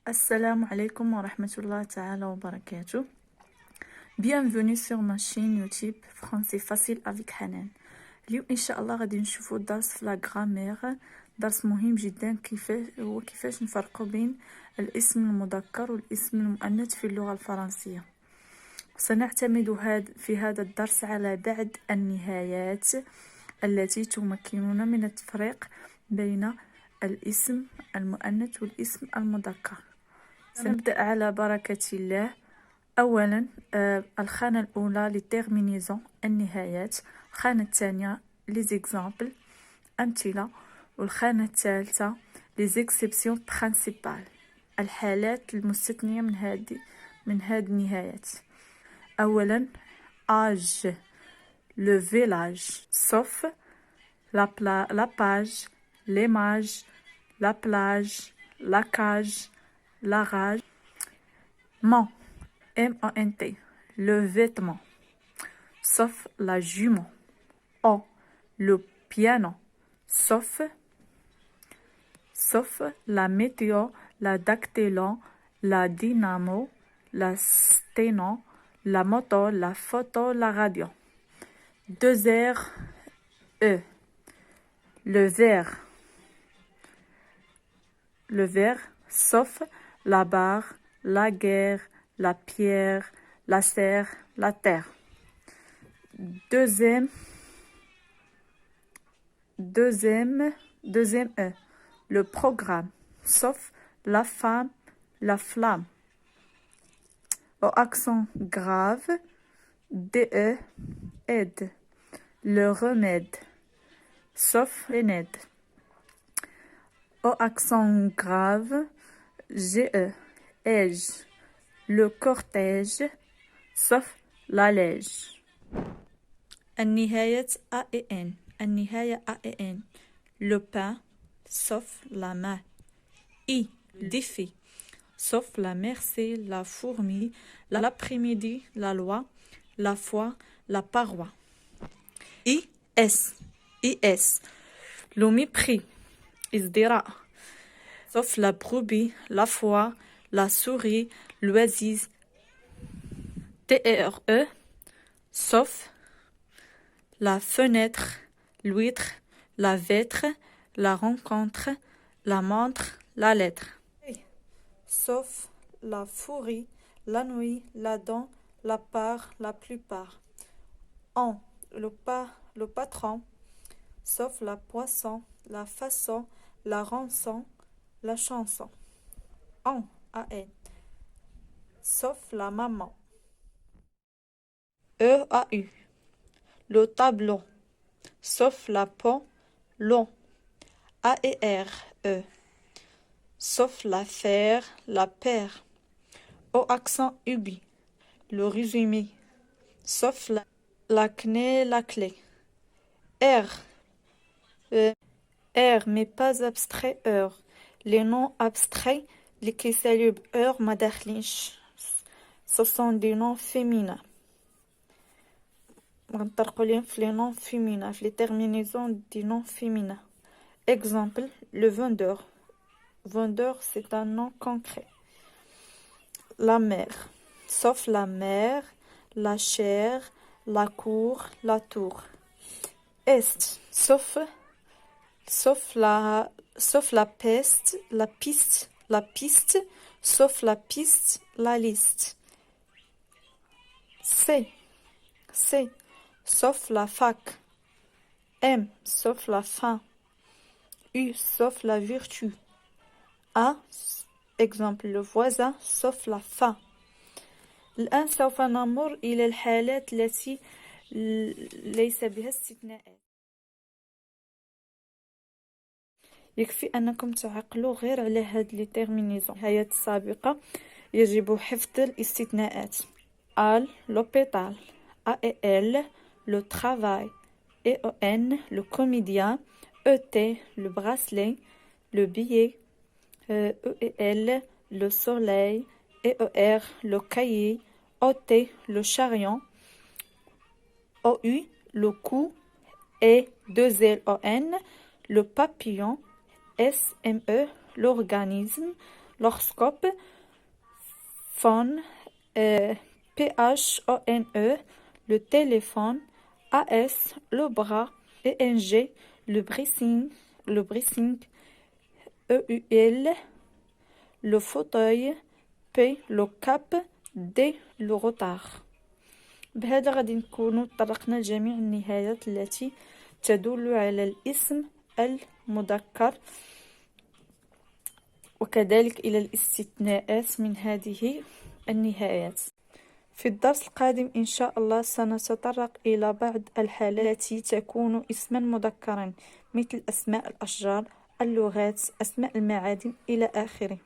Assalamu alaikum wa rahmatullahi ta'ala wa barakatuh. Bienvenue sur ma chaîne YouTube Français facile avec Hanan. اليوم ان شاء الله غادي نشوفوا درس في لا غرامير، درس مهم جدا كيفاش نفرقوا بين الاسم المذكر والاسم المؤنث في اللغة الفرنسية. سنعتمد في هذا الدرس على بعض النهايات التي تمكننا من التفريق بين الاسم المؤنث والاسم المذكر. سنبدأ على بركة الله. أولا الخانة الأولى للتيرمينيزون النهايات، الخانة الثانية ليزيكزامبل أمثلة، والخانة الثالثة ليزيكسيبسيون برينسيبال الحالات المستثنية من هذه النهايات. أولا âge le village sauf la page l'image la plage la cage la rage. Ment M-A-N-T le vêtement sauf la jument. O le piano sauf la météo, la dactylo, la dynamo, la sténo, la moto, la photo, la radio. 2 R E le verre sauf la barre, la guerre, la pierre, la serre, la terre. Deuxième E le programme sauf la femme, la flamme. Au accent grave DE aide le remède sauf l'aide. Au accent grave GE aige le cortège sauf l'allège. النهاية AEN النهاية AEN le pain sauf la main. I défi sauf la merci, la fourmi, l'après-midi, la loi, la foi, la paroi. IS le mépris ازدراء sauf la brebis, la foi, la souris, l'oasis. TRE sauf la fenêtre, l'huître, la vêtre, la rencontre, la montre, la lettre. Sauf la souris, la nuit, la dent, la part, la plupart. En le patron sauf la poisson, la façon, la rançon, la chanson. En AN sauf la maman. EAU le tableau sauf la peau, l'eau. AERE sauf l'affaire, la paire. Au accent aigu le résumé sauf la clé. R mais pas abstrait heure. Les noms abstraits les qui célèbrent heure madakhlins ce sont des noms féminins. Les noms féminins, les terminaisons des noms féminins. Exemple, le vendeur. Vendeur, c'est un nom concret. La mer, sauf la mer, la chair, la cour, la tour. Est, sauf la peste, la piste, sauf la piste, la liste. C, sauf la fac. M, sauf la faim. U, sauf la vertu. A, exemple le voisin, sauf la faim. الآن سوف نمر إلى الحالات التي ليس بها استثناءات. يكفي أنكم تعقلوا غير على هاد لي تيرمينيزون. النهايات السابقة يجب حفظ الاستثناءات. al l'hôpital, AEL le travail, EON le comédien, ET le bracelet, le billet, EEL le soleil, EOR le cahier, OT le chariot, OU le cou, et 2LON le papillon, SME l'organisme, l'horoscope, phone, phone, le téléphone, as, le bras, eng, le bracing, eul, le fauteuil, p, le cap, d, le retard. بهذا غادي نكونوا طرقنا لجميع النهايات التي تدل على الاسم المذكر وكذلك إلى الاستثناءات من هذه النهايات. في الدرس القادم إن شاء الله سنتطرق إلى بعض الحالات التي تكون اسما مذكرا مثل أسماء الأشجار، اللغات، أسماء المعادن إلى آخره.